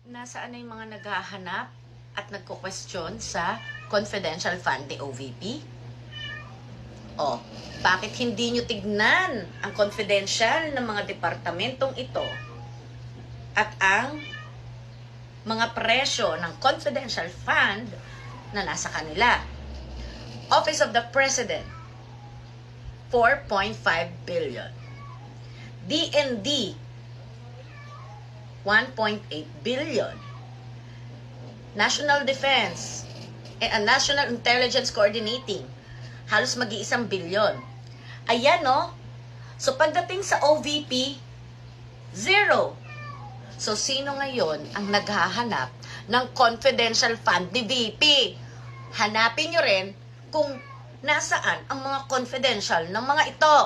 Nasaan na yung mga naghahanap at nagko-question sa confidential fund ni OVP? O, bakit hindi nyo tignan ang confidential ng mga departamentong ito at ang mga presyo ng confidential fund na nasa kanila? Office of the President, 4.5 billion. DND, 1.8 billion. National Defense and National Intelligence Coordinating, halos mag-1 bilyon. Ayan, no? So, pagdating sa OVP, zero. So, sino ngayon ang naghahanap ng confidential fund ni VP? Hanapin nyo rin kung nasaan ang mga confidential ng mga ito.